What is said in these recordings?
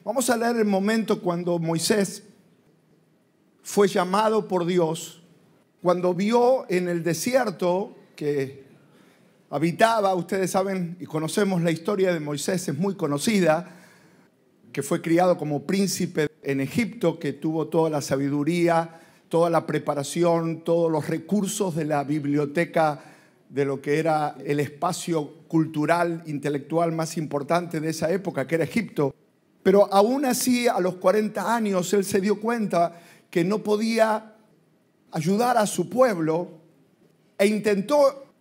Vamos a leer el momento cuando Moisés fue llamado por Dios, cuando vio en el desierto que habitaba, ustedes saben y conocemos la historia de Moisés, es muy conocida, que fue criado como príncipe en Egipto, que tuvo toda la sabiduría, toda la preparación, todos los recursos de la biblioteca de lo que era el espacio cultural, intelectual más importante de esa época, que era Egipto. Pero aún así, a los 40 años, él se dio cuenta que no podía ayudar a su pueblo e intentó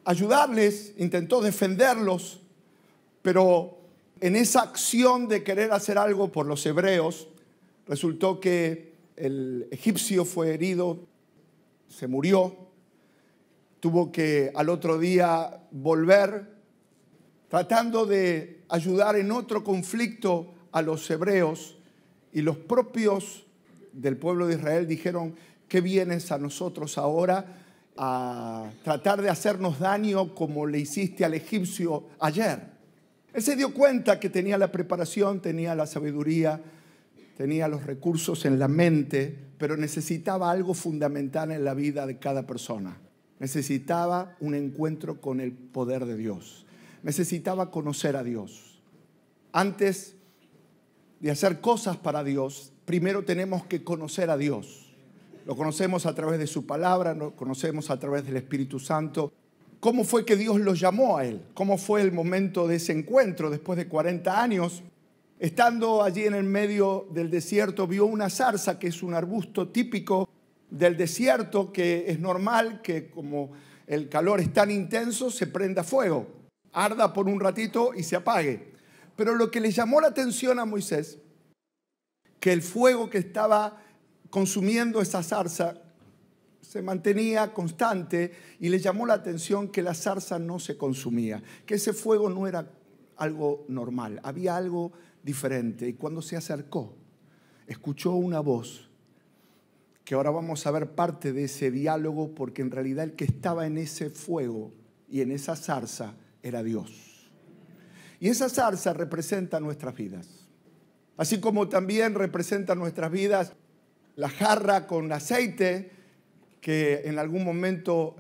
ayudarles, intentó defenderlos, pero en esa acción de querer hacer algo por los hebreos, resultó que el egipcio fue herido, se murió, tuvo que al otro día volver, tratando de ayudar en otro conflicto a los hebreos, y los propios del pueblo de Israel dijeron: ¿qué vienes a nosotros ahora a tratar de hacernos daño como le hiciste al egipcio ayer? Él se dio cuenta que tenía la preparación, tenía la sabiduría, tenía los recursos en la mente, pero necesitaba algo fundamental en la vida de cada persona. Necesitaba un encuentro con el poder de Dios. Necesitaba conocer a Dios. Antes de hacer cosas para Dios, primero tenemos que conocer a Dios. Lo conocemos a través de su palabra, lo conocemos a través del Espíritu Santo. ¿Cómo fue que Dios lo llamó a él? ¿Cómo fue el momento de ese encuentro después de 40 años? Estando allí en el medio del desierto, vio una zarza, que es un arbusto típico del desierto, que es normal que como el calor es tan intenso, se prenda fuego, arda por un ratito y se apague. Pero lo que le llamó la atención a Moisés, que el fuego que estaba consumiendo esa zarza se mantenía constante, y le llamó la atención que la zarza no se consumía, que ese fuego no era algo normal, había algo diferente. Y cuando se acercó, escuchó una voz, que ahora vamos a ver parte de ese diálogo, porque en realidad el que estaba en ese fuego y en esa zarza era Dios. Y esa zarza representa nuestras vidas, así como también representa nuestras vidas la jarra con aceite que en algún momento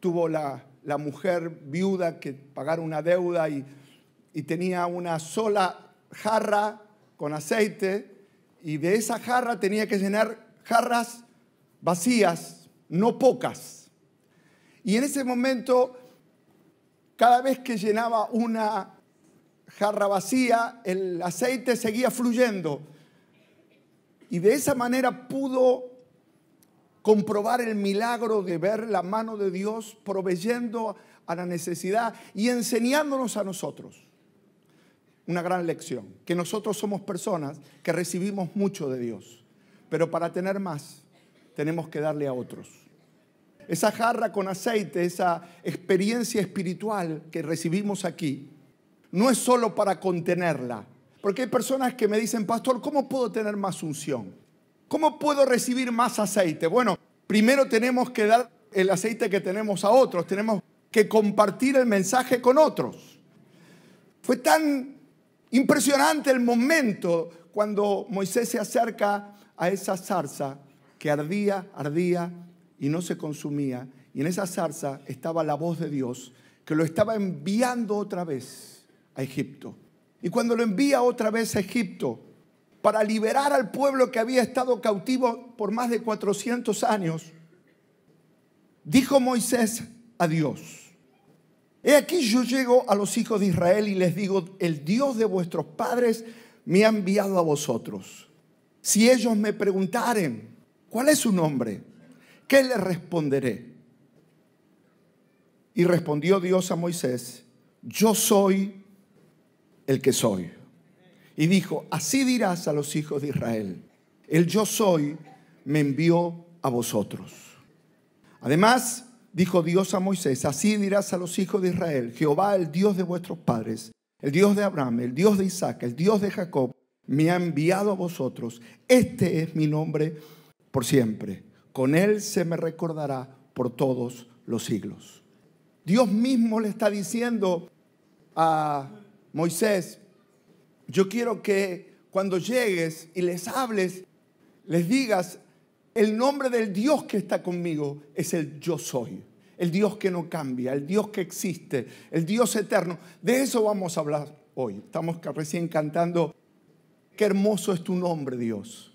tuvo la mujer viuda que pagar una deuda y tenía una sola jarra con aceite, y de esa jarra tenía que llenar jarras vacías, no pocas. Y en ese momento, cada vez que llenaba una jarra vacía, el aceite seguía fluyendo. Y de esa manera pudo comprobar el milagro de ver la mano de Dios proveyendo a la necesidad y enseñándonos a nosotros una gran lección, que nosotros somos personas que recibimos mucho de Dios, pero para tener más tenemos que darle a otros. Esa jarra con aceite, esa experiencia espiritual que recibimos aquí, no es solo para contenerla, porque hay personas que me dicen: pastor, ¿cómo puedo tener más unción? ¿Cómo puedo recibir más aceite? Bueno, primero tenemos que dar el aceite que tenemos a otros, tenemos que compartir el mensaje con otros. Fue tan impresionante el momento cuando Moisés se acerca a esa zarza que ardía y no se consumía. Y en esa zarza estaba la voz de Dios, que lo estaba enviando otra vez a Egipto. Y cuando lo envía otra vez a Egipto para liberar al pueblo que había estado cautivo por más de 400 años, dijo Moisés a Dios: he aquí yo llego a los hijos de Israel y les digo: el Dios de vuestros padres me ha enviado a vosotros. Si ellos me preguntaren: ¿cuál es su nombre?, ¿qué les responderé? Y respondió Dios a Moisés: yo soy el que soy. Y dijo: así dirás a los hijos de Israel: el yo soy me envió a vosotros. Además, dijo Dios a Moisés: así dirás a los hijos de Israel: Jehová, el Dios de vuestros padres, el Dios de Abraham, el Dios de Isaac, el Dios de Jacob, me ha enviado a vosotros. Este es mi nombre por siempre. Con él se me recordará por todos los siglos. Dios mismo le está diciendo a Moisés: Yo quiero que cuando llegues y les hables, les digas, el nombre del Dios que está conmigo es el yo soy. El Dios que no cambia, el Dios que existe, el Dios eterno. De eso vamos a hablar hoy. Estamos recién cantando, qué hermoso es tu nombre, Dios.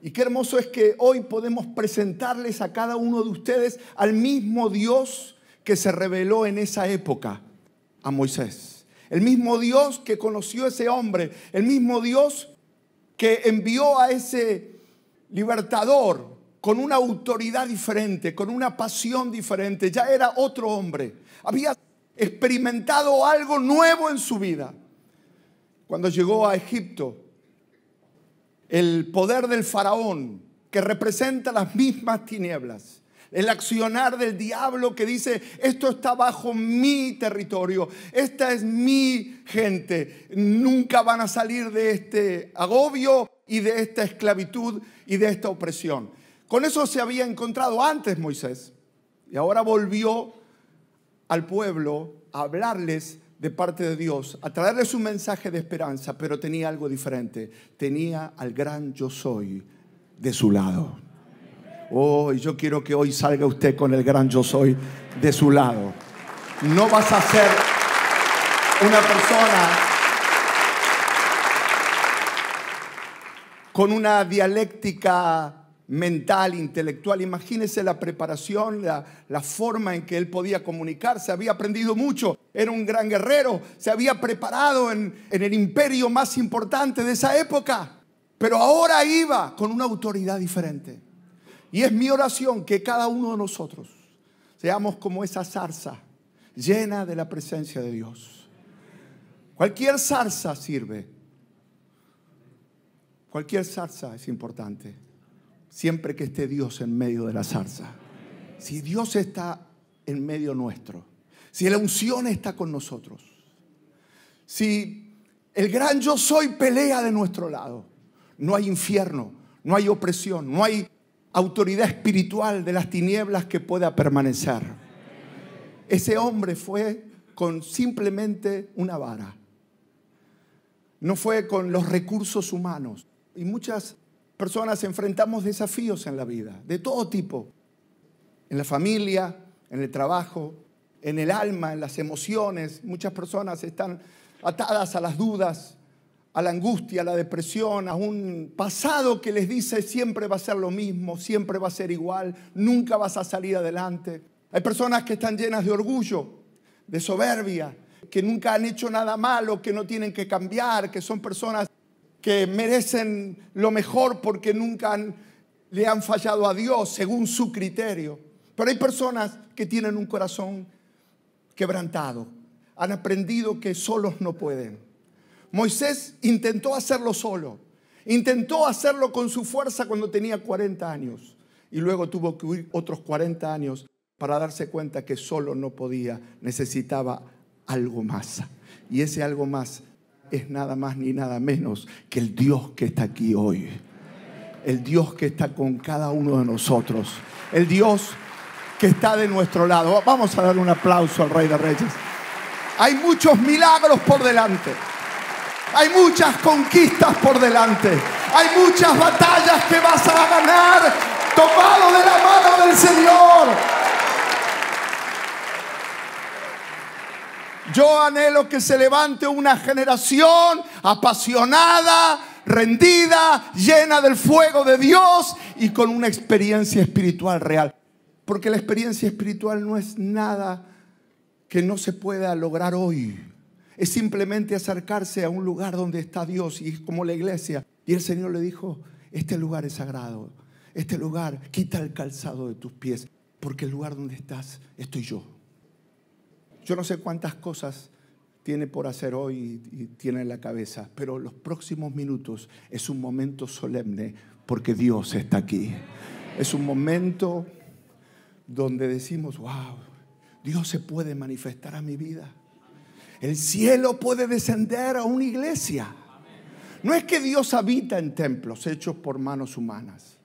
Y qué hermoso es que hoy podemos presentarles a cada uno de ustedes al mismo Dios que se reveló en esa época a Moisés. El mismo Dios que conoció a ese hombre. El mismo Dios que envió a ese libertador con una autoridad diferente, con una pasión diferente. Ya era otro hombre. Había experimentado algo nuevo en su vida. Cuando llegó a Egipto, el poder del faraón, que representa las mismas tinieblas, el accionar del diablo que dice, esto está bajo mi territorio, esta es mi gente, nunca van a salir de este agobio y de esta esclavitud y de esta opresión. Con eso se había encontrado antes Moisés, y ahora volvió al pueblo a hablarles de parte de Dios, a traerles un mensaje de esperanza, pero tenía algo diferente. Tenía al gran yo soy de su lado. Oh, y yo quiero que hoy salga usted con el gran yo soy de su lado. No vas a ser una persona con una dialéctica mental, intelectual. Imagínese la preparación, la forma en que él podía comunicarse. Había aprendido mucho, era un gran guerrero, se había preparado en el imperio más importante de esa época, pero ahora iba con una autoridad diferente. Y es mi oración que cada uno de nosotros seamos como esa zarza llena de la presencia de Dios. Cualquier zarza sirve, cualquier zarza es importante, siempre que esté Dios en medio de la zarza. Si Dios está en medio nuestro, si la unción está con nosotros, si el gran yo soy pelea de nuestro lado, no hay infierno, no hay opresión, no hay autoridad espiritual de las tinieblas que pueda permanecer. Ese hombre fue con simplemente una vara, no fue con los recursos humanos. Y muchas personas enfrentamos desafíos en la vida, de todo tipo, en la familia, en el trabajo, en el alma, en las emociones. Muchas personas están atadas a las dudas, a la angustia, a la depresión, a un pasado que les dice siempre va a ser lo mismo, siempre va a ser igual, nunca vas a salir adelante. Hay personas que están llenas de orgullo, de soberbia, que nunca han hecho nada malo, que no tienen que cambiar, que son personas que merecen lo mejor porque nunca le han fallado a Dios según su criterio. Pero hay personas que tienen un corazón quebrantado, han aprendido que solos no pueden. Moisés intentó hacerlo solo, intentó hacerlo con su fuerza cuando tenía 40 años y luego tuvo que huir otros 40 años para darse cuenta que solo no podía, necesitaba algo más. Y ese algo más es nada más ni nada menos que el Dios que está aquí hoy, el Dios que está con cada uno de nosotros, el Dios que está de nuestro lado. Vamos a dar un aplauso al Rey de Reyes. Hay muchos milagros por delante. Hay muchas conquistas por delante. Hay muchas batallas que vas a ganar tomado de la mano del Señor. Yo anhelo que se levante una generación apasionada, rendida, llena del fuego de Dios y con una experiencia espiritual real. Porque la experiencia espiritual no es nada que no se pueda lograr hoy. Es simplemente acercarse a un lugar donde está Dios, y es como la iglesia. Y el Señor le dijo, este lugar es sagrado, este lugar, quita el calzado de tus pies, porque el lugar donde estás, estoy yo. Yo no sé cuántas cosas tiene por hacer hoy y tiene en la cabeza, pero los próximos minutos es un momento solemne porque Dios está aquí. Es un momento donde decimos, wow, Dios se puede manifestar a mi vida. El cielo puede descender a una iglesia. No es que Dios habita en templos hechos por manos humanas.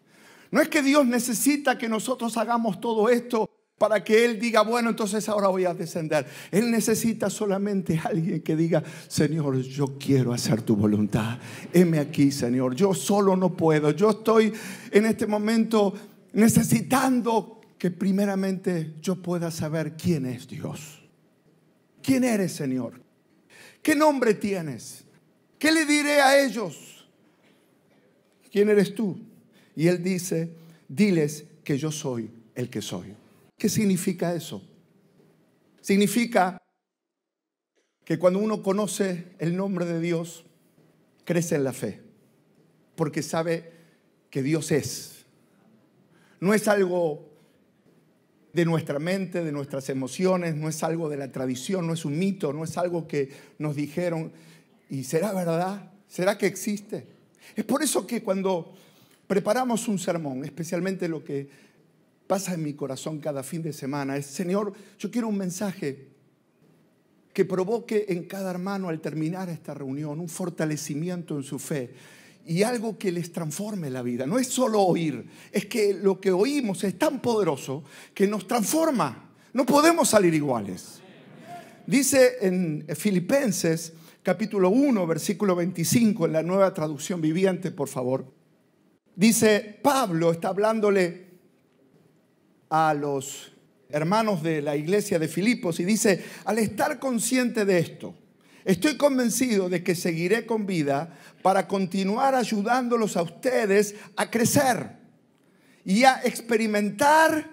No es que Dios necesita que nosotros hagamos todo esto para que Él diga, bueno, entonces ahora voy a descender. Él necesita solamente alguien que diga, Señor, yo quiero hacer tu voluntad. Heme aquí, Señor. Yo solo no puedo. Yo estoy en este momento necesitando que primeramente yo pueda saber quién es Dios. ¿Quién eres, Señor? ¿Qué nombre tienes? ¿Qué le diré a ellos? ¿Quién eres tú? Y Él dice, diles que yo soy el que soy. ¿Qué significa eso? Significa que cuando uno conoce el nombre de Dios, crece en la fe, porque sabe que Dios es. No es algo de nuestra mente, de nuestras emociones, no es algo de la tradición, no es un mito, no es algo que nos dijeron. ¿Y será verdad? ¿Será que existe? Es por eso que cuando preparamos un sermón, especialmente lo que pasa en mi corazón cada fin de semana es, Señor, yo quiero un mensaje que provoque en cada hermano al terminar esta reunión un fortalecimiento en su fe y algo que les transforme la vida. No es solo oír, es que lo que oímos es tan poderoso que nos transforma. No podemos salir iguales. Dice en Filipenses capítulo 1, versículo 25, en la Nueva Traducción Viviente, por favor. Dice, Pablo está hablándole a los hermanos de la iglesia de Filipos y dice, al estar consciente de esto, estoy convencido de que seguiré con vida para continuar ayudándolos a ustedes a crecer y a experimentar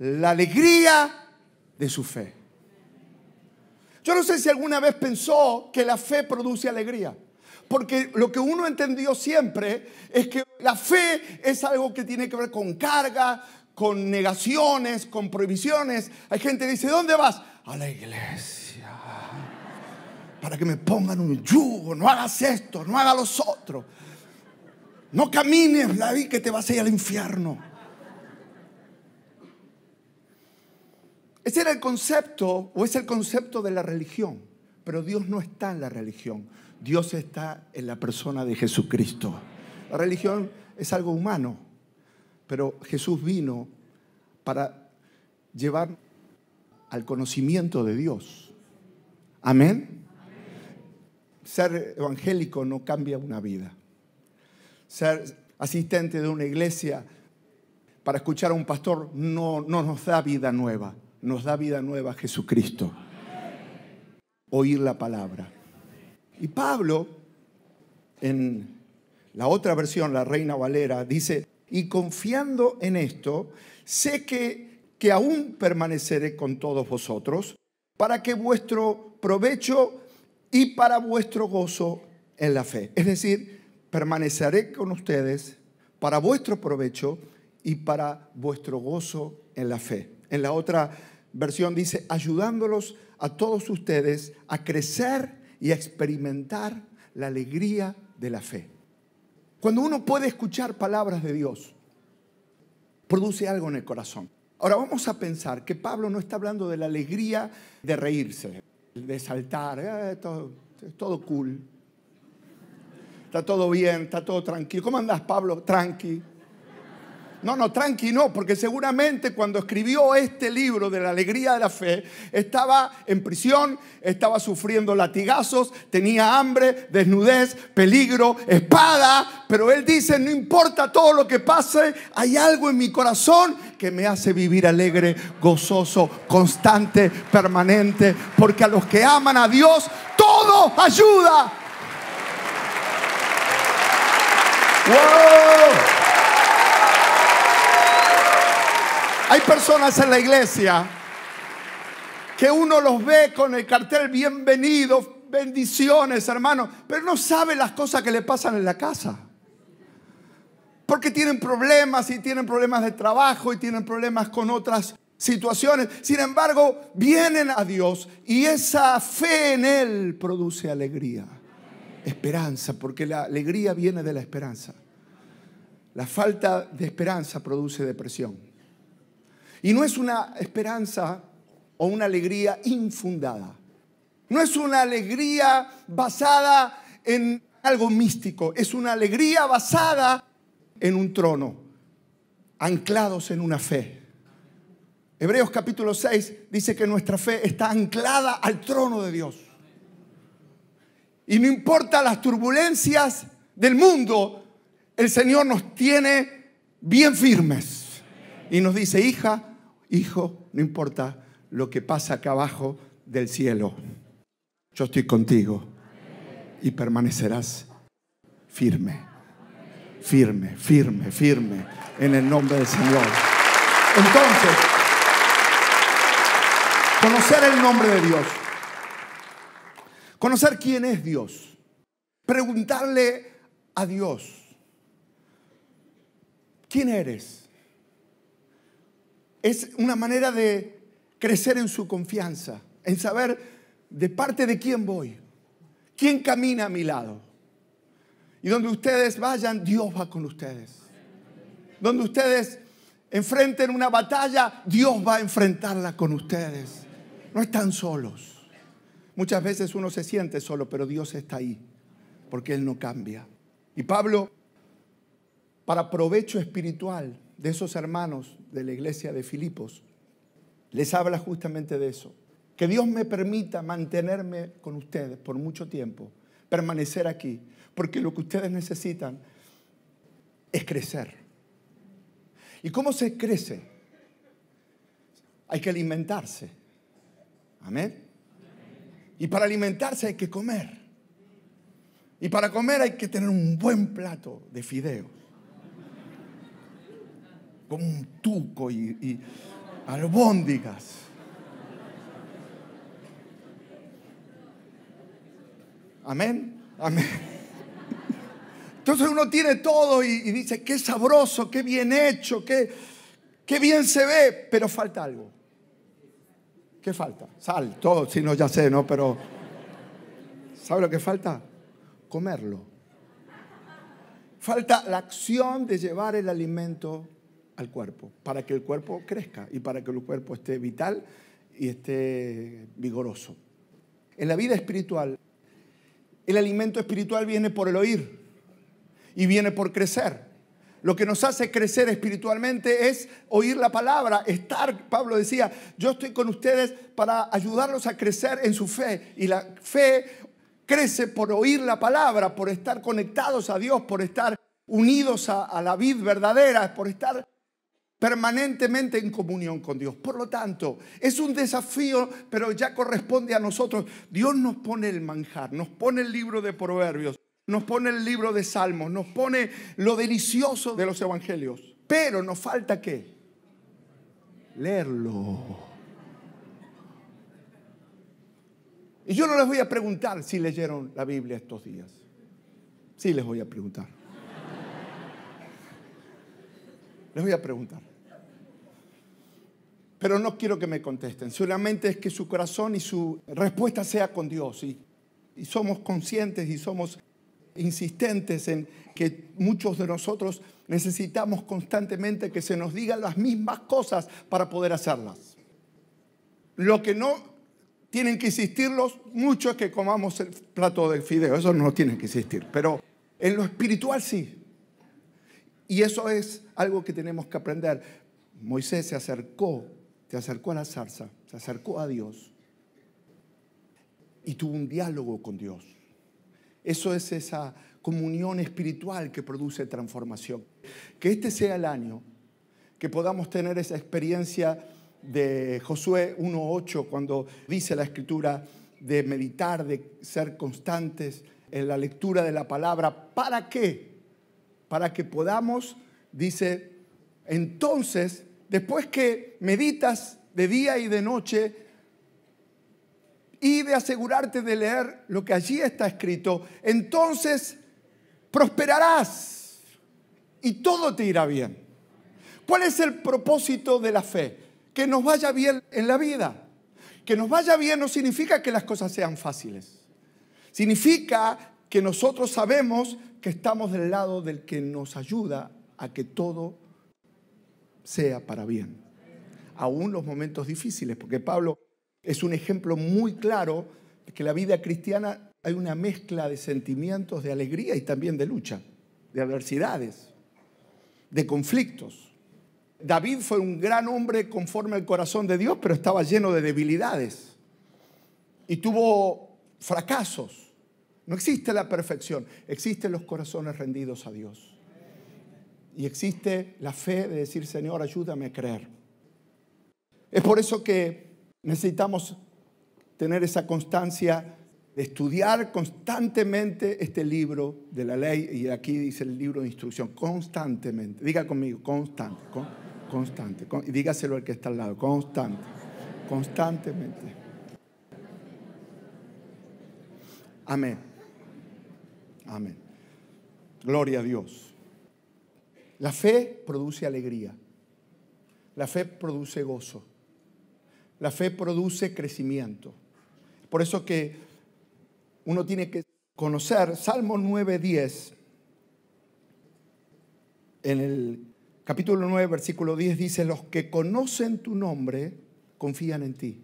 la alegría de su fe. Yo no sé si alguna vez pensó que la fe produce alegría, porque lo que uno entendió siempre es que la fe es algo que tiene que ver con carga, con negaciones, con prohibiciones. Hay gente que dice, ¿dónde vas? A la iglesia. Para que me pongan un yugo. No hagas esto, no hagas los otros. No camines, David, que te vas a ir al infierno. Ese era el concepto, o es el concepto de la religión. Pero Dios no está en la religión. Dios está en la persona de Jesucristo. La religión es algo humano. Pero Jesús vino para llevar al conocimiento de Dios. Amén. Ser evangélico no cambia una vida. Ser asistente de una iglesia para escuchar a un pastor no nos da vida nueva. Nos da vida nueva Jesucristo. Oír la palabra. Y Pablo, en la otra versión, la Reina Valera, dice, y confiando en esto, sé que aún permaneceré con todos vosotros para que vuestro provecho y para vuestro gozo en la fe. Es decir, permaneceré con ustedes para vuestro provecho y para vuestro gozo en la fe. En la otra versión dice, ayudándolos a todos ustedes a crecer y a experimentar la alegría de la fe. Cuando uno puede escuchar palabras de Dios, produce algo en el corazón. Ahora vamos a pensar que Pablo no está hablando de la alegría de reírse, de saltar, todo cool, está todo bien, está todo tranquilo. ¿Cómo andás, Pablo? Tranqui. No, tranqui no, porque seguramente cuando escribió este libro de la alegría de la fe, estaba en prisión, estaba sufriendo latigazos, tenía hambre, desnudez, peligro, espada, pero él dice, no importa todo lo que pase, hay algo en mi corazón que me hace vivir alegre, gozoso, constante, permanente, porque a los que aman a Dios, todo ayuda. ¡Wow! Hay personas en la iglesia que uno los ve con el cartel bienvenidos, bendiciones, hermano, pero no sabe las cosas que le pasan en la casa. Porque tienen problemas y tienen problemas de trabajo y tienen problemas con otras situaciones. Sin embargo, vienen a Dios y esa fe en Él produce alegría, esperanza, porque la alegría viene de la esperanza. La falta de esperanza produce depresión. Y no es una esperanza o una alegría infundada. No es una alegría basada en algo místico. Es una alegría basada en un trono, anclados en una fe. Hebreos capítulo 6 dice que nuestra fe está anclada al trono de Dios. Y no importa las turbulencias del mundo, el Señor nos tiene bien firmes. Y nos dice, hija, hijo, no importa lo que pasa acá abajo del cielo, yo estoy contigo y permanecerás firme, firme, firme, firme en el nombre del Señor. Entonces, conocer el nombre de Dios, conocer quién es Dios, preguntarle a Dios, ¿quién eres? Es una manera de crecer en su confianza, en saber de parte de quién voy, quién camina a mi lado. Y donde ustedes vayan, Dios va con ustedes. Donde ustedes enfrenten una batalla, Dios va a enfrentarla con ustedes. No están solos. Muchas veces uno se siente solo, pero Dios está ahí, porque Él no cambia. Y Pablo, para provecho espiritual de esos hermanos de la iglesia de Filipos, les habla justamente de eso. Que Dios me permita mantenerme con ustedes por mucho tiempo, permanecer aquí, porque lo que ustedes necesitan es crecer. ¿Y cómo se crece? Hay que alimentarse. Amén. Y para alimentarse hay que comer. Y para comer hay que tener un buen plato de fideos, con un tuco y albóndigas. Amén. Amén. Entonces uno tiene todo y dice, qué sabroso, qué bien hecho, qué bien se ve, pero falta algo. ¿Qué falta? Sal, todo, si no ya sé, ¿no? Pero ¿sabe lo que falta? Comerlo. Falta la acción de llevar el alimento al cuerpo, para que el cuerpo crezca y para que el cuerpo esté vital y esté vigoroso. En la vida espiritual, el alimento espiritual viene por el oír y viene por crecer. Lo que nos hace crecer espiritualmente es oír la palabra, estar. Pablo decía, yo estoy con ustedes para ayudarlos a crecer en su fe. Y la fe crece por oír la palabra, por estar conectados a Dios, por estar unidos a la vid verdadera, por estar permanentemente en comunión con Dios. Por lo tanto, es un desafío, pero ya corresponde a nosotros. Dios nos pone el manjar, nos pone el libro de Proverbios, nos pone el libro de Salmos, nos pone lo delicioso de los evangelios. Pero nos falta ¿qué? Leerlo. Y yo no les voy a preguntar si leyeron la Biblia estos días. Sí les voy a preguntar. Les voy a preguntar. Pero no quiero que me contesten. Solamente es que su corazón y su respuesta sea con Dios. Y somos conscientes y somos insistentes en que muchos de nosotros necesitamos constantemente que se nos digan las mismas cosas para poder hacerlas. Lo que no tienen que insistirlos mucho es que comamos el plato del fideo. Eso no tienen que insistir. Pero en lo espiritual sí. Y eso es algo que tenemos que aprender. Moisés se acercó a la zarza, se acercó a Dios y tuvo un diálogo con Dios. Eso es esa comunión espiritual que produce transformación. Que este sea el año que podamos tener esa experiencia de Josué 1:8, cuando dice la Escritura de meditar, de ser constantes en la lectura de la palabra. ¿Para qué? Para que podamos, dice, entonces, después que meditas de día y de noche, y de asegurarte de leer lo que allí está escrito, entonces prosperarás y todo te irá bien. ¿Cuál es el propósito de la fe? Que nos vaya bien en la vida. Que nos vaya bien no significa que las cosas sean fáciles. Significa que nosotros sabemos que estamos del lado del que nos ayuda a que todo sea para bien. Aún los momentos difíciles, porque Pablo es un ejemplo muy claro de que la vida cristiana hay una mezcla de sentimientos de alegría y también de lucha, de adversidades, de conflictos. David fue un gran hombre conforme al corazón de Dios, pero estaba lleno de debilidades y tuvo fracasos. No existe la perfección, existen los corazones rendidos a Dios. Y existe la fe de decir, Señor, ayúdame a creer. Es por eso que necesitamos tener esa constancia de estudiar constantemente este libro de la ley. Y aquí dice el libro de instrucción, constantemente. Diga conmigo, constante. Constante. Y dígaselo al que está al lado, constante. Constantemente. Amén. Amén. Gloria a Dios. La fe produce alegría. La fe produce gozo. La fe produce crecimiento. Por eso que uno tiene que conocer Salmo 9:10. En el capítulo 9, versículo 10 dice, los que conocen tu nombre confían en ti.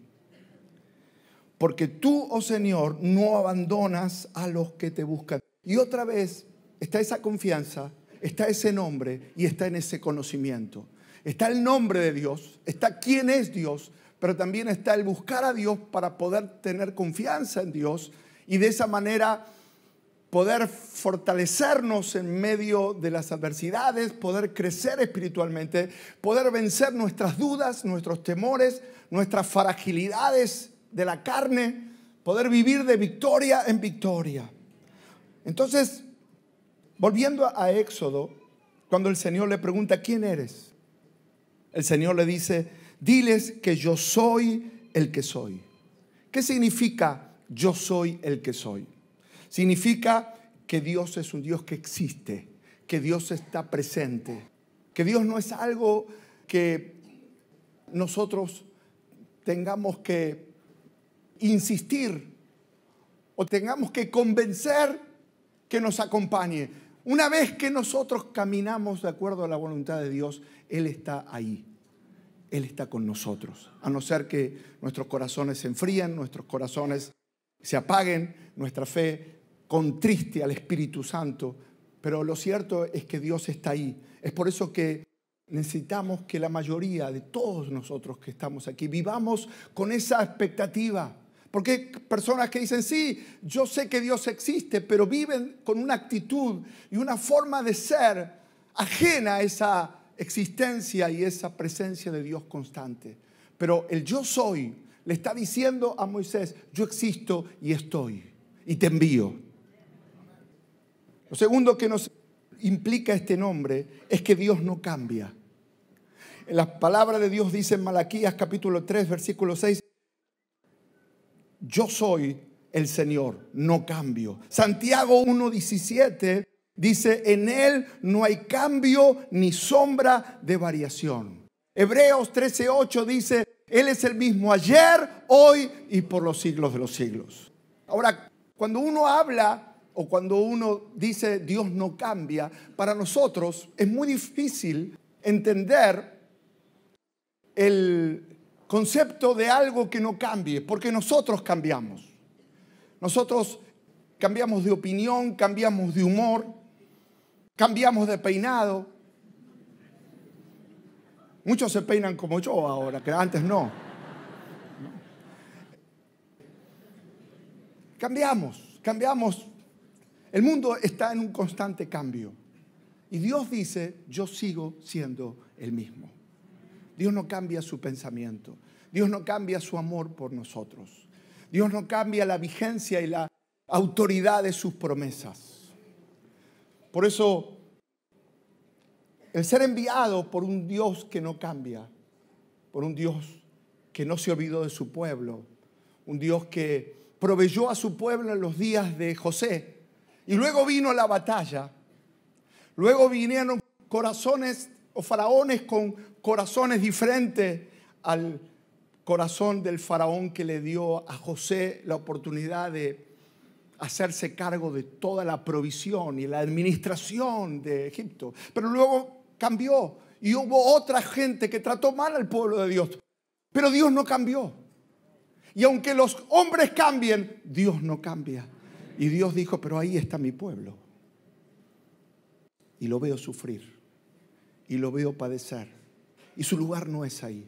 Porque tú, oh Señor, no abandonas a los que te buscan. Y otra vez está esa confianza, está ese nombre y está en ese conocimiento. Está el nombre de Dios, está quién es Dios, pero también está el buscar a Dios para poder tener confianza en Dios y de esa manera poder fortalecernos en medio de las adversidades, poder crecer espiritualmente, poder vencer nuestras dudas, nuestros temores, nuestras fragilidades de la carne, poder vivir de victoria en victoria. Entonces, volviendo a Éxodo, cuando el Señor le pregunta, ¿quién eres? El Señor le dice, diles que yo soy el que soy. ¿Qué significa yo soy el que soy? Significa que Dios es un Dios que existe, que Dios está presente, que Dios no es algo que nosotros tengamos que insistir o tengamos que convencer que nos acompañe. Una vez que nosotros caminamos de acuerdo a la voluntad de Dios, Él está ahí. Él está con nosotros. A no ser que nuestros corazones se enfríen, nuestros corazones se apaguen, nuestra fe contriste al Espíritu Santo. Pero lo cierto es que Dios está ahí. Es por eso que necesitamos que la mayoría de todos nosotros que estamos aquí vivamos con esa expectativa. Porque hay personas que dicen, sí, yo sé que Dios existe, pero viven con una actitud y una forma de ser ajena a esa existencia y esa presencia de Dios constante. Pero el yo soy le está diciendo a Moisés, yo existo y estoy y te envío. Lo segundo que nos implica este nombre es que Dios no cambia. En la palabra de Dios dice en Malaquías capítulo 3 versículo 6, yo soy el Señor, no cambio. Santiago 1:17 dice, en Él no hay cambio ni sombra de variación. Hebreos 13:8 dice, Él es el mismo ayer, hoy y por los siglos de los siglos. Ahora, cuando uno habla o cuando uno dice Dios no cambia, para nosotros es muy difícil entender el concepto de algo que no cambie, porque nosotros cambiamos. Nosotros cambiamos de opinión, cambiamos de humor, cambiamos de peinado. Muchos se peinan como yo ahora, que antes no. Cambiamos. El mundo está en un constante cambio. Y Dios dice, yo sigo siendo el mismo. Dios no cambia su pensamiento. Dios no cambia su amor por nosotros. Dios no cambia la vigencia y la autoridad de sus promesas. Por eso, el ser enviado por un Dios que no cambia, por un Dios que no se olvidó de su pueblo, un Dios que proveyó a su pueblo en los días de José, y luego vino la batalla, luego vinieron corazones o faraones con corazones diferentes al corazón del faraón que le dio a José la oportunidad de hacerse cargo de toda la provisión y la administración de Egipto. Pero luego cambió y hubo otra gente que trató mal al pueblo de Dios. Pero Dios no cambió. Y aunque los hombres cambien, Dios no cambia. Y Dios dijo, pero ahí está mi pueblo. Y lo veo sufrir. Y lo veo padecer. y su lugar no es ahí.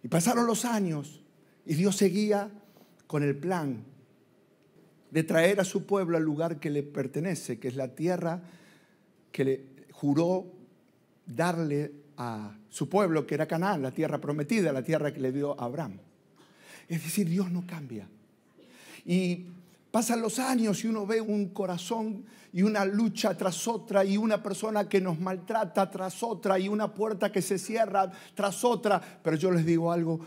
Y pasaron los años y Dios seguía con el plan de traer a su pueblo al lugar que le pertenece, que es la tierra que le juró darle a su pueblo, que era Canaán, la tierra prometida, la tierra que le dio a Abraham. Es decir, Dios no cambia. Y pasan los años y uno ve un corazón y una lucha tras otra y una persona que nos maltrata tras otra y una puerta que se cierra tras otra. Pero yo les digo algo,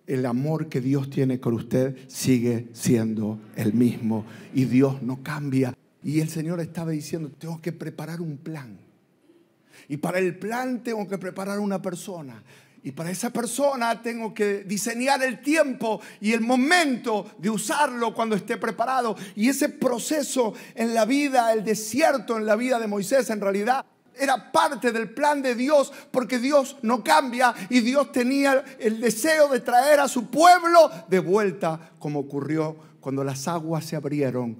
el amor que Dios tiene con usted sigue siendo el mismo y Dios no cambia. Y el Señor estaba diciendo, tengo que preparar un plan. Y para el plan tengo que preparar una persona. Y para esa persona tengo que diseñar el tiempo y el momento de usarlo cuando esté preparado. Y ese proceso en la vida, el desierto en la vida de Moisés, en realidad era parte del plan de Dios, porque Dios no cambia y Dios tenía el deseo de traer a su pueblo de vuelta, como ocurrió cuando las aguas se abrieron.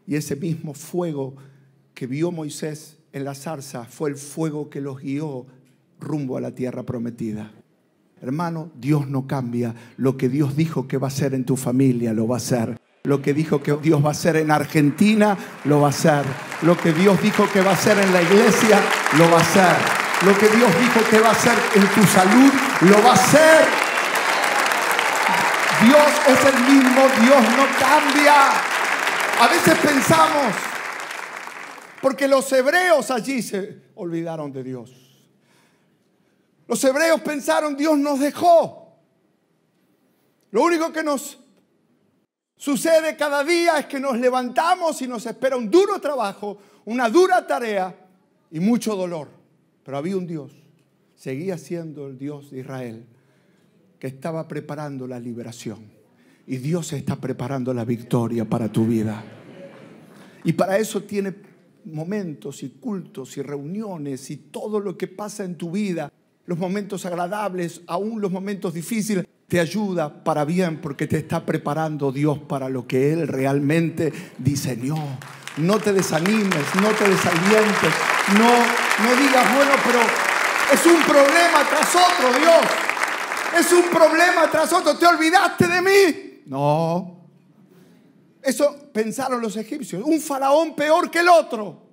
Y ese mismo fuego que vio Moisés en la zarza fue el fuego que los guió rumbo a la tierra prometida. Hermano, Dios no cambia. Lo que Dios dijo que va a hacer en tu familia, lo va a hacer. Lo que dijo que Dios va a hacer en Argentina, lo va a hacer. Lo que Dios dijo que va a hacer en la iglesia, lo va a hacer. Lo que Dios dijo que va a hacer en tu salud, lo va a hacer. Dios es el mismo, Dios no cambia. A veces pensamos, porque los hebreos allí se olvidaron de Dios. Los hebreos pensaron, Dios nos dejó. Lo único que nos sucede cada día es que nos levantamos y nos espera un duro trabajo, una dura tarea y mucho dolor. Pero había un Dios, seguía siendo el Dios de Israel, que estaba preparando la liberación. Y Dios está preparando la victoria para tu vida. Y para eso tiene momentos y cultos y reuniones y todo lo que pasa en tu vida. Los momentos agradables, aún los momentos difíciles, te ayuda para bien porque te está preparando Dios para lo que Él realmente diseñó. No te desanimes, no te desalientes, no digas, bueno, pero es un problema tras otro, Dios. Es un problema tras otro, ¿te olvidaste de mí? No. Eso pensaron los egipcios. Un faraón peor que el otro.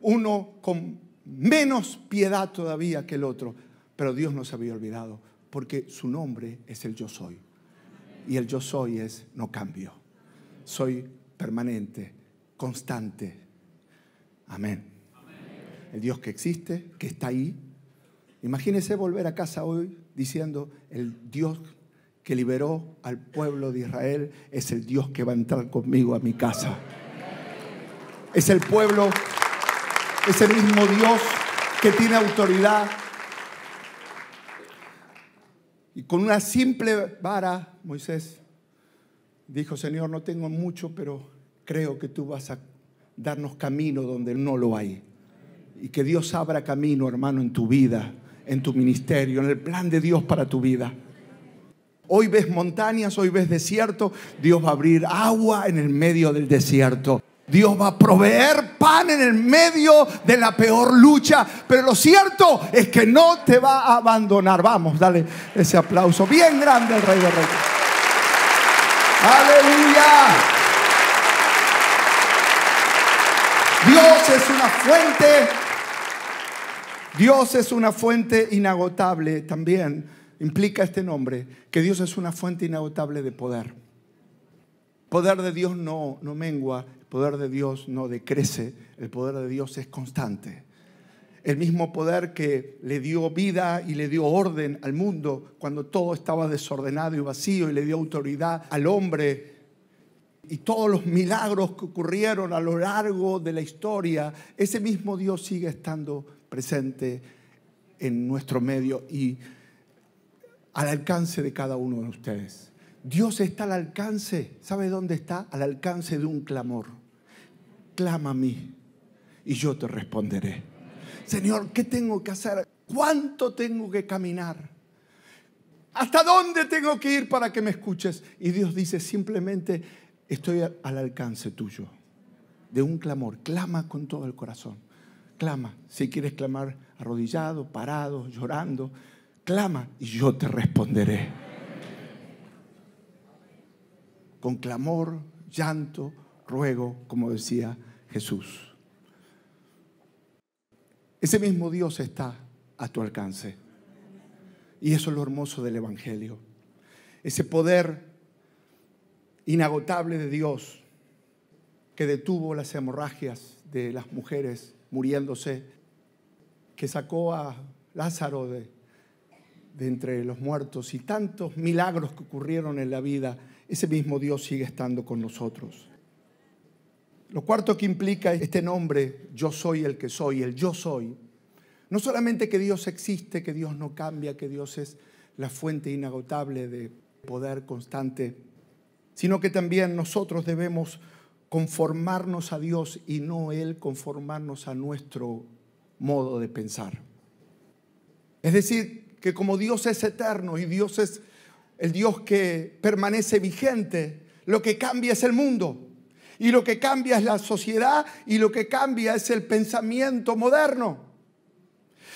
Uno con menos piedad todavía que el otro. Pero Dios no se había olvidado, porque su nombre es el Yo Soy. Y el Yo Soy es no cambio. Soy permanente, constante. Amén. El Dios que existe, que está ahí. Imagínese volver a casa hoy diciendo, el Dios que liberó al pueblo de Israel es el Dios que va a entrar conmigo a mi casa. Es el pueblo, es el mismo Dios que tiene autoridad. Y con una simple vara, Moisés dijo, Señor, no tengo mucho, pero creo que tú vas a darnos camino donde no lo hay. Y que Dios abra camino, hermano, en tu vida, en tu ministerio, en el plan de Dios para tu vida. Hoy ves montañas, hoy ves desierto. Dios va a abrir agua en el medio del desierto. Dios va a proveer pan en el medio de la peor lucha. Pero lo cierto es que no te va a abandonar. Vamos, dale ese aplauso bien grande al Rey de Reyes. ¡Aleluya! Dios es una fuente. Dios es una fuente inagotable también. Implica este nombre, que Dios es una fuente inagotable de poder. El poder de Dios no mengua. El poder de Dios no decrece, el poder de Dios es constante. El mismo poder que le dio vida y le dio orden al mundo cuando todo estaba desordenado y vacío, y le dio autoridad al hombre, y todos los milagros que ocurrieron a lo largo de la historia, ese mismo Dios sigue estando presente en nuestro medio y al alcance de cada uno de ustedes. Dios está al alcance. ¿Sabe dónde está? Al alcance de un clamor. Clama a mí y yo te responderé. Señor, ¿qué tengo que hacer? ¿Cuánto tengo que caminar? ¿Hasta dónde tengo que ir para que me escuches? Y Dios dice, simplemente estoy al alcance tuyo. De un clamor. Clama con todo el corazón. Clama. Si quieres clamar arrodillado, parado, llorando, clama y yo te responderé. Con clamor, llanto, ruego, como decía Jesús. Ese mismo Dios está a tu alcance. Y eso es lo hermoso del Evangelio. Ese poder inagotable de Dios que detuvo las hemorragias de las mujeres muriéndose, que sacó a Lázaro de entre los muertos y tantos milagros que ocurrieron en la vida. Ese mismo Dios sigue estando con nosotros. Lo cuarto que implica este nombre, yo soy el que soy, el yo soy. No solamente que Dios existe, que Dios no cambia, que Dios es la fuente inagotable de poder constante, sino que también nosotros debemos conformarnos a Dios y no Él conformarnos a nuestro modo de pensar. Es decir, que como Dios es eterno y Dios es el Dios que permanece vigente, lo que cambia es el mundo. Y lo que cambia es la sociedad y lo que cambia es el pensamiento moderno.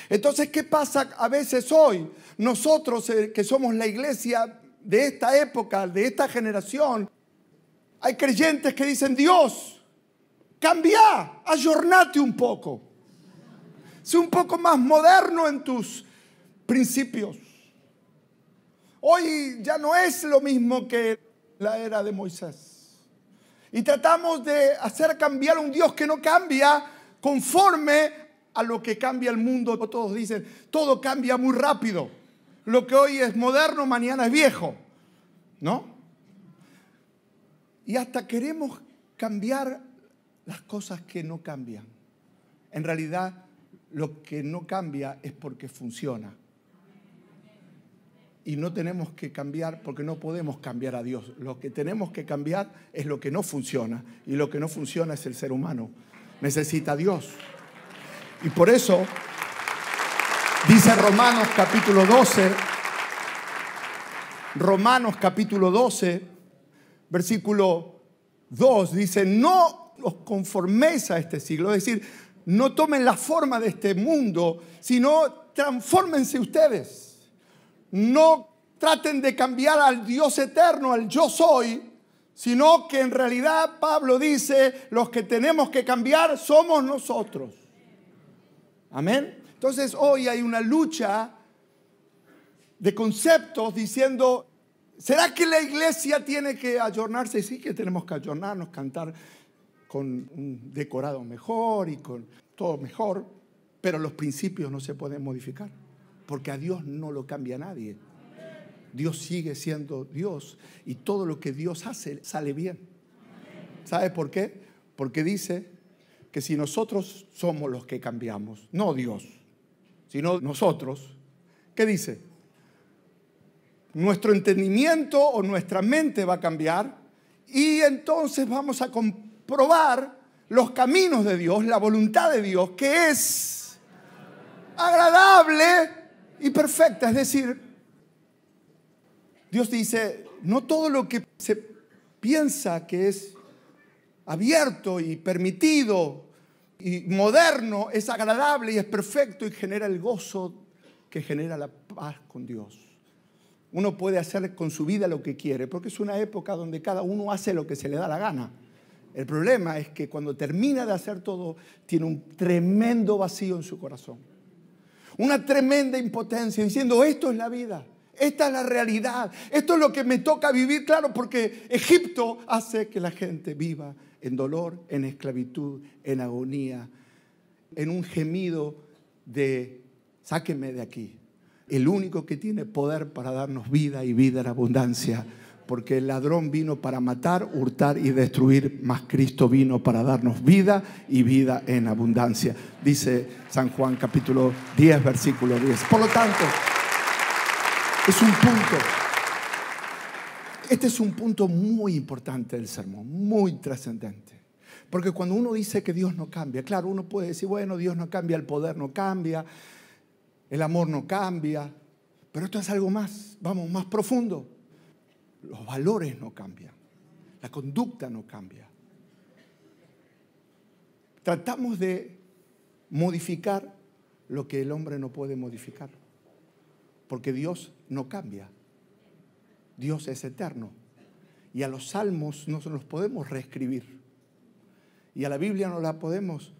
Entonces, ¿qué pasa a veces hoy? Nosotros que somos la iglesia de esta época, de esta generación, hay creyentes que dicen, Dios, cambia, ayornate un poco. Sé un poco más moderno en tus principios. Hoy ya no es lo mismo que la era de Moisés. Y tratamos de hacer cambiar a un Dios que no cambia conforme a lo que cambia el mundo. Todos dicen, todo cambia muy rápido. Lo que hoy es moderno, mañana es viejo. ¿No? Y hasta queremos cambiar las cosas que no cambian. En realidad, lo que no cambia es porque funciona. Y no tenemos que cambiar porque no podemos cambiar a Dios. Lo que tenemos que cambiar es lo que no funciona. Y lo que no funciona es el ser humano. Necesita a Dios. Y por eso dice Romanos capítulo 12, versículo 2, dice, no os conforméis a este siglo. Es decir, no tomen la forma de este mundo, sino transfórmense ustedes. No traten de cambiar al Dios eterno, al yo soy, sino que en realidad Pablo dice, los que tenemos que cambiar somos nosotros. Amén. Entonces hoy hay una lucha de conceptos diciendo, ¿será que la iglesia tiene que ayornarse? Sí que tenemos que ayornarnos, cantar con un decorado mejor y con todo mejor, pero los principios no se pueden modificar, porque a Dios no lo cambia nadie. Dios sigue siendo Dios y todo lo que Dios hace sale bien. ¿Sabe por qué? Porque dice que si nosotros somos los que cambiamos, no Dios, sino nosotros, ¿qué dice? Nuestro entendimiento o nuestra mente va a cambiar y entonces vamos a comprobar los caminos de Dios, la voluntad de Dios, que es agradable y perfecta. Es decir, Dios dice, no todo lo que se piensa que es abierto y permitido y moderno es agradable y es perfecto y genera el gozo que genera la paz con Dios. Uno puede hacer con su vida lo que quiere, porque es una época donde cada uno hace lo que se le da la gana. El problema es que cuando termina de hacer todo, tiene un tremendo vacío en su corazón. Una tremenda impotencia, diciendo, esto es la vida, esta es la realidad, esto es lo que me toca vivir, claro, porque Egipto hace que la gente viva en dolor, en esclavitud, en agonía, en un gemido de, sáquenme de aquí. El único que tiene poder para darnos vida y vida en abundancia, porque el ladrón vino para matar, hurtar y destruir, mas Cristo vino para darnos vida y vida en abundancia. Dice San Juan capítulo 10, versículo 10. Por lo tanto, es un punto. Este es un punto muy importante del sermón, muy trascendente. Porque cuando uno dice que Dios no cambia, claro, uno puede decir, bueno, Dios no cambia, el poder no cambia, el amor no cambia, pero esto es algo más, vamos, más profundo. Los valores no cambian, la conducta no cambia. Tratamos de modificar lo que el hombre no puede modificar. Porque Dios no cambia. Dios es eterno. Y a los salmos no se los podemos reescribir. Y a la Biblia no la podemos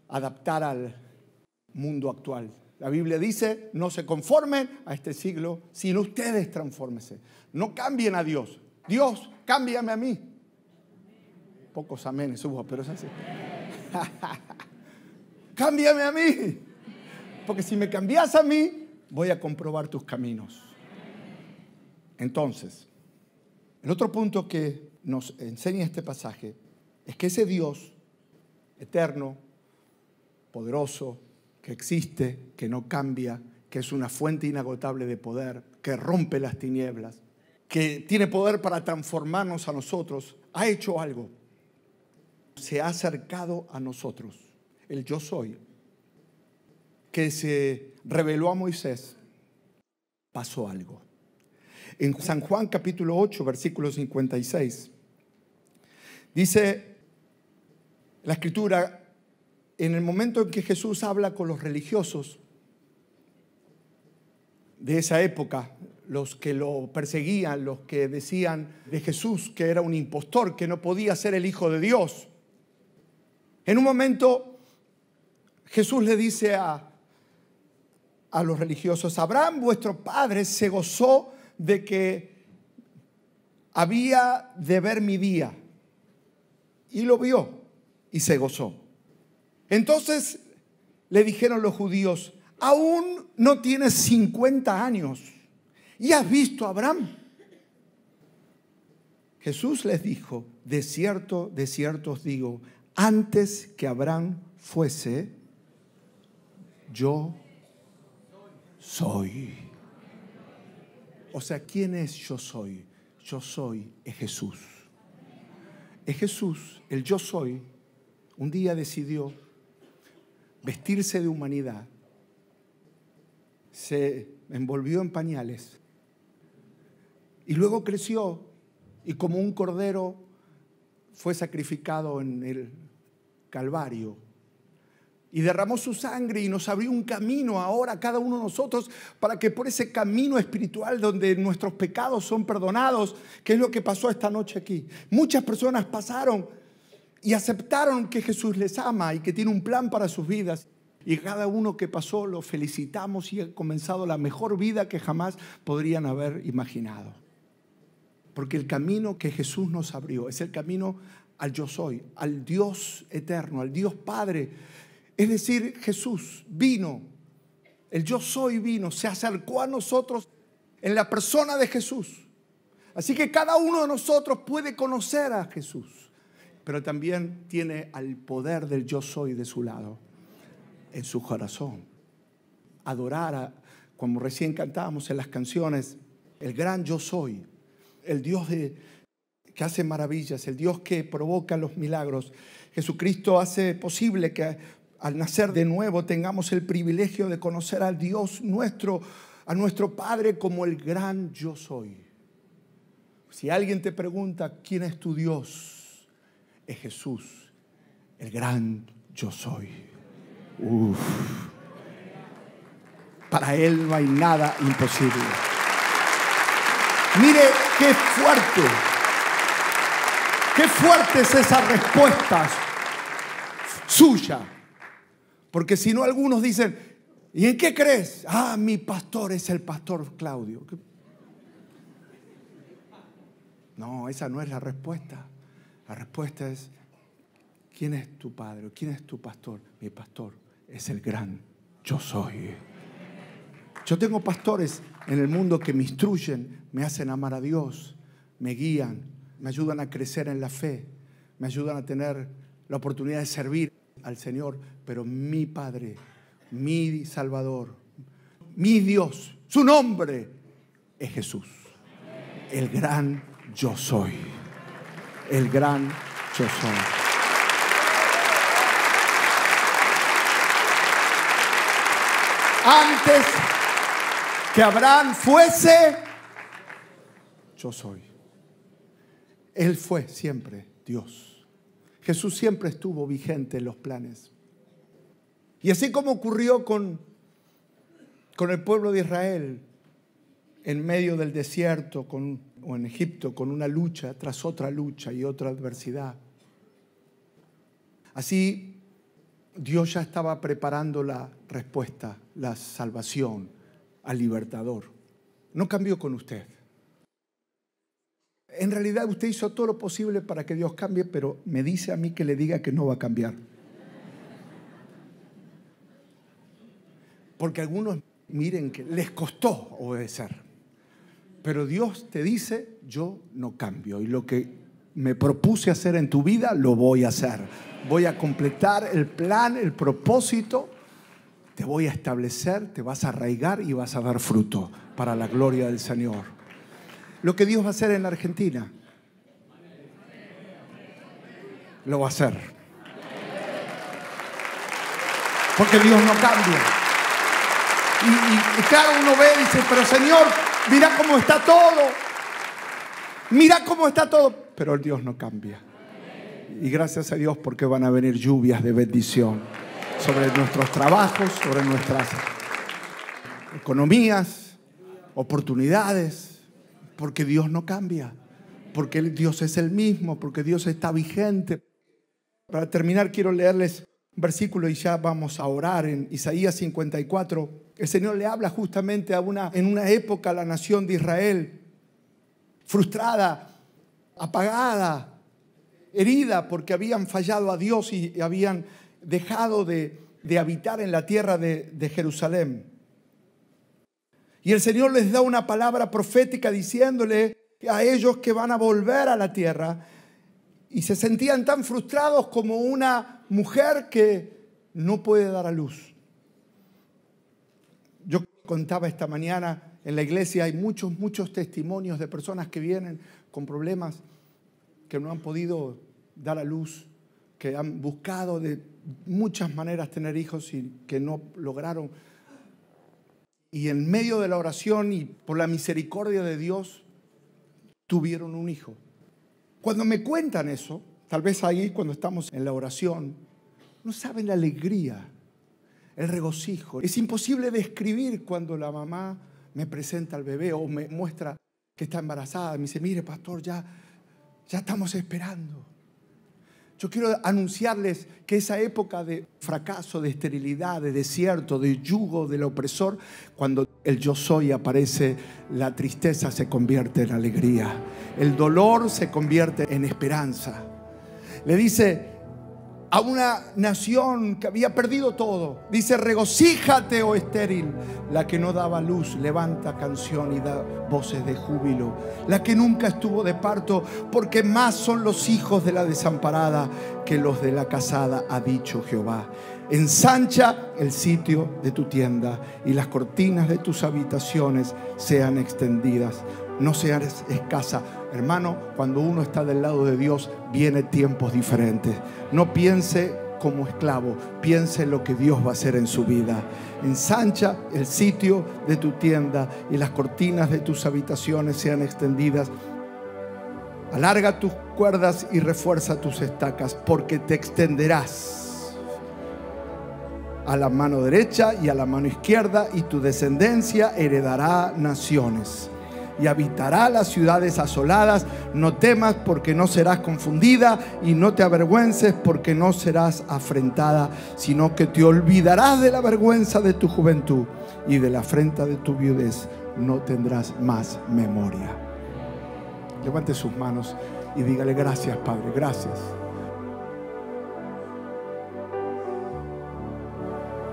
adaptar al mundo actual. La Biblia dice, no se conformen a este siglo, sino ustedes transfórmense. No cambien a Dios. Dios, cámbiame a mí. Pocos amenes hubo, pero es así. Cámbiame a mí. Porque si me cambias a mí, voy a comprobar tus caminos. Entonces, el otro punto que nos enseña este pasaje es que ese Dios eterno, poderoso, que existe, que no cambia, que es una fuente inagotable de poder, que rompe las tinieblas, que tiene poder para transformarnos a nosotros, ha hecho algo. Se ha acercado a nosotros. El yo soy, que se reveló a Moisés, pasó algo. En San Juan capítulo 8, versículo 56, dice la Escritura, en el momento en que Jesús habla con los religiosos de esa época, los que lo perseguían, los que decían de Jesús que era un impostor, que no podía ser el Hijo de Dios. En un momento Jesús le dice a los religiosos, Abraham, vuestro padre, se gozó de que había de ver mi día. Y lo vio y se gozó. Entonces le dijeron los judíos, aún no tienes 50 años y has visto a Abraham. Jesús les dijo, de cierto os digo, antes que Abraham fuese, yo soy. O sea, ¿quién es yo soy? Yo soy es Jesús. Es Jesús, el yo soy, un día decidió vestirse de humanidad, se envolvió en pañales y luego creció y como un cordero fue sacrificado en el Calvario y derramó su sangre y nos abrió un camino ahora a cada uno de nosotros para que por ese camino espiritual donde nuestros pecados son perdonados, que es lo que pasó esta noche aquí. Muchas personas pasaron y aceptaron que Jesús les ama y que tiene un plan para sus vidas. Y cada uno que pasó lo felicitamos y ha comenzado la mejor vida que jamás podrían haber imaginado. Porque el camino que Jesús nos abrió es el camino al yo soy, al Dios eterno, al Dios Padre. Es decir, Jesús vino, el yo soy vino, se acercó a nosotros en la persona de Jesús. Así que cada uno de nosotros puede conocer a Jesús, pero también tiene al poder del yo soy de su lado, en su corazón. Adorar, como recién cantábamos en las canciones, el gran yo soy, el Dios que hace maravillas, el Dios que provoca los milagros. Jesucristo hace posible que al nacer de nuevo tengamos el privilegio de conocer al Dios nuestro, a nuestro Padre como el gran yo soy. Si alguien te pregunta quién es tu Dios, es Jesús, el gran yo soy. Para Él no hay nada imposible. Mire qué fuerte es esa respuesta suya. Porque si no, algunos dicen, ¿y en qué crees? Mi pastor es el pastor Claudio. No, esa no es la respuesta. La respuesta es, ¿quién es tu padre? ¿Quién es tu pastor? Mi pastor es el gran yo soy. Yo tengo pastores en el mundo que me instruyen, me hacen amar a Dios, me guían, me ayudan a crecer en la fe, me ayudan a tener la oportunidad de servir al Señor. Pero mi Padre, mi Salvador, mi Dios, su nombre es Jesús, el gran yo soy, el gran yo soy. Antes que Abraham fuese, yo soy. Él fue siempre Dios. Jesús siempre estuvo vigente en los planes. Y así como ocurrió con el pueblo de Israel en medio del desierto o en Egipto, con una lucha tras otra lucha y otra adversidad, así Dios ya estaba preparando la respuesta, la salvación al libertador. No cambió con usted. En realidad usted hizo todo lo posible para que Dios cambie, pero me dice a mí que le diga que no va a cambiar. Porque algunos, miren, que les costó obedecer. Pero Dios te dice, yo no cambio. Y lo que me propuse hacer en tu vida, lo voy a hacer. Voy a completar el plan, el propósito. Te voy a establecer, te vas a arraigar y vas a dar fruto para la gloria del Señor. Lo que Dios va a hacer en la Argentina, lo va a hacer. Porque Dios no cambia. Y claro, uno ve y dice, pero Señor, mira cómo está todo. Mira cómo está todo. Pero el Dios no cambia. Y gracias a Dios porque van a venir lluvias de bendición sobre nuestros trabajos, sobre nuestras economías, oportunidades. Porque Dios no cambia. Porque Dios es el mismo. Porque Dios está vigente. Para terminar quiero leerles un versículo y ya vamos a orar. En Isaías 54, el Señor le habla justamente en una época a la nación de Israel, frustrada, apagada, herida porque habían fallado a Dios y habían dejado de habitar en la tierra de Jerusalén. Y el Señor les da una palabra profética diciéndole a ellos que van a volver a la tierra. Y se sentían tan frustrados como una mujer que no puede dar a luz. Yo contaba esta mañana en la iglesia, hay muchos testimonios de personas que vienen con problemas, que no han podido dar a luz, que han buscado de muchas maneras tener hijos y que no lograron. Y en medio de la oración y por la misericordia de Dios, tuvieron un hijo. Cuando me cuentan eso, tal vez ahí cuando estamos en la oración, no saben la alegría, el regocijo. Es imposible describir cuando la mamá me presenta al bebé o me muestra que está embarazada. Me dice, mire pastor, ya estamos esperando. Yo quiero anunciarles que esa época de fracaso, de esterilidad, de desierto, de yugo del opresor, cuando el yo soy aparece, la tristeza se convierte en alegría. El dolor se convierte en esperanza. Le dice a una nación que había perdido todo, dice, regocíjate, oh estéril. La que no daba luz levanta canción y da voces de júbilo. La que nunca estuvo de parto, porque más son los hijos de la desamparada que los de la casada, ha dicho Jehová. Ensancha el sitio de tu tienda y las cortinas de tus habitaciones sean extendidas. No seas escasa. Hermano, cuando uno está del lado de Dios, vienen tiempos diferentes. No piense como esclavo, piense en lo que Dios va a hacer en su vida. Ensancha el sitio de tu tienda y las cortinas de tus habitaciones sean extendidas. Alarga tus cuerdas y refuerza tus estacas, porque te extenderás a la mano derecha y a la mano izquierda, y tu descendencia heredará naciones y habitará las ciudades asoladas. No temas, porque no serás confundida, y no te avergüences, porque no serás afrentada, sino que te olvidarás de la vergüenza de tu juventud, y de la afrenta de tu viudez no tendrás más memoria. Levante sus manos y dígale, gracias Padre, gracias.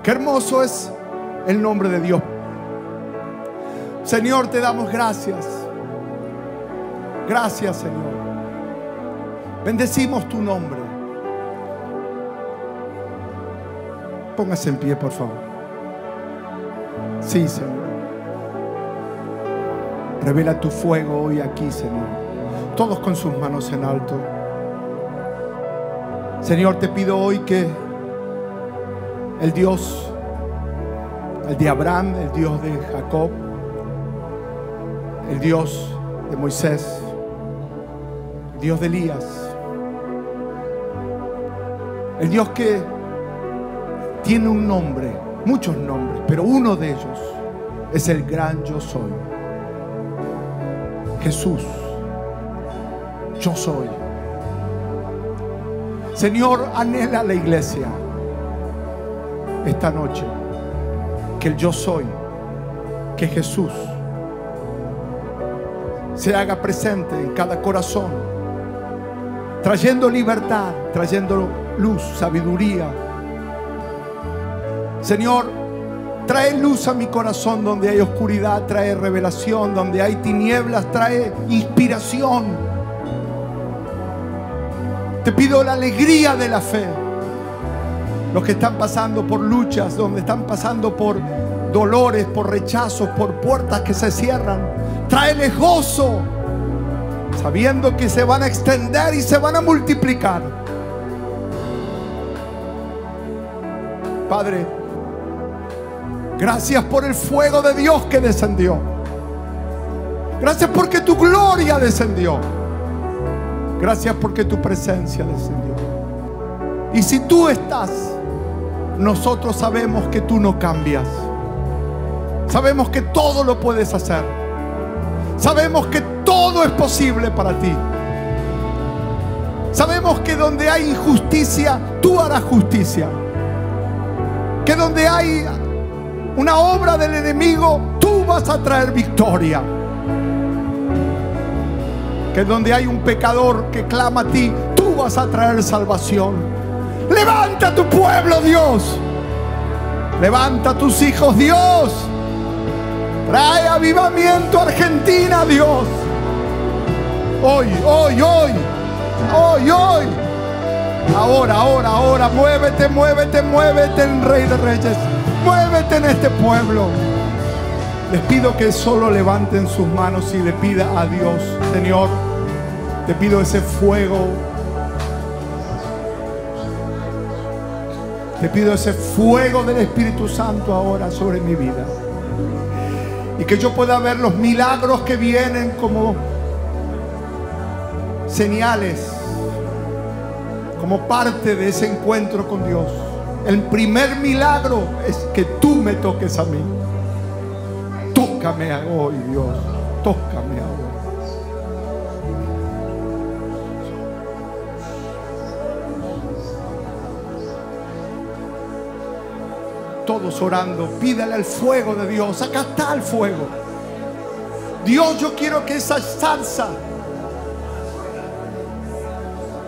Qué hermoso es el nombre de Dios. Señor, te damos gracias. Gracias, Señor. Bendecimos tu nombre. Póngase en pie, por favor. Sí, Señor. Revela tu fuego hoy aquí, Señor. Todos con sus manos en alto. Señor, te pido hoy que el Dios, el de Abraham, el Dios de Jacob, el Dios de Moisés, el Dios de Elías, el Dios que tiene un nombre, muchos nombres, pero uno de ellos es el gran yo soy. Jesús, yo soy. Señor, anhela la iglesia esta noche que el yo soy, que Jesús se haga presente en cada corazón, trayendo libertad, trayendo luz, sabiduría. Señor, trae luz a mi corazón donde hay oscuridad, trae revelación donde hay tinieblas, trae inspiración. Te pido la alegría de la fe. Los que están pasando por luchas, donde están pasando por dolores, por rechazos, por puertas que se cierran, tráeles gozo, sabiendo que se van a extender y se van a multiplicar. Padre, gracias por el fuego de Dios que descendió. Gracias porque tu gloria descendió. Gracias porque tu presencia descendió. Y si tú estás, nosotros sabemos que tú no cambias. Sabemos que todo lo puedes hacer. Sabemos que todo es posible para ti. Sabemos que donde hay injusticia, tú harás justicia. Que donde hay una obra del enemigo, tú vas a traer victoria. Que donde hay un pecador que clama a ti, tú vas a traer salvación. Levanta a tu pueblo, Dios. Levanta a tus hijos, Dios. Trae avivamiento a Argentina, Dios. Hoy. Ahora. Muévete, en Rey de Reyes. Muévete en este pueblo. Les pido que solo levanten sus manos y le pida a Dios: Señor, te pido ese fuego. Te pido ese fuego del Espíritu Santo ahora sobre mi vida. Y que yo pueda ver los milagros que vienen como señales, como parte de ese encuentro con Dios. El primer milagro es que tú me toques a mí. Tócame hoy, Dios. Tócame hoy. Todos orando, pídale al fuego de Dios. Acá está el fuego. Dios, yo quiero que esa zarza,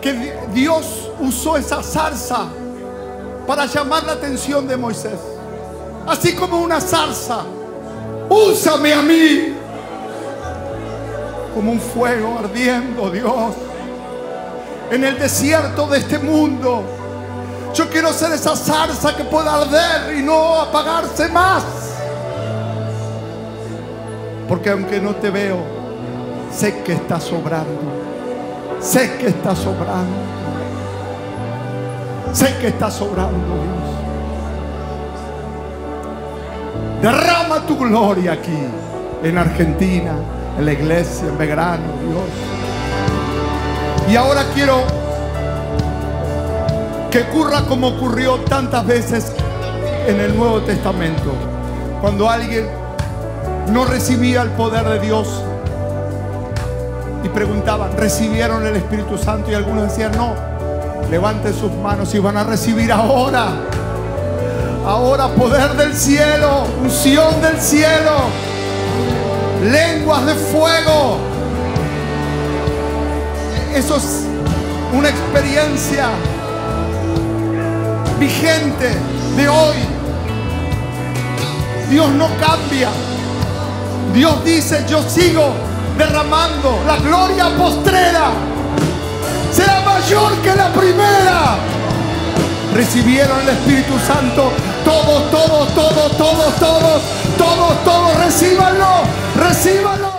que Dios usó esa zarza para llamar la atención de Moisés, así como una zarza, úsame a mí como un fuego ardiendo, Dios, en el desierto de este mundo. Yo quiero ser esa zarza que pueda arder y no apagarse más. Porque aunque no te veo, sé que está sobrando. Sé que está sobrando. Sé que está sobrando, Dios. Derrama tu gloria aquí, en Argentina, en la iglesia, en Belgrano, Dios. Y ahora quiero que ocurra como ocurrió tantas veces en el Nuevo Testamento, cuando alguien no recibía el poder de Dios y preguntaban: ¿recibieron el Espíritu Santo? Y algunos decían: no. Levanten sus manos y van a recibir ahora. Ahora poder del cielo, unción del cielo, lenguas de fuego. Eso es una experiencia vigente de hoy. Dios no cambia. Dios dice: yo sigo derramando. La gloria postrera será mayor que la primera. Recibieron el Espíritu Santo. Todos, recíbanlo.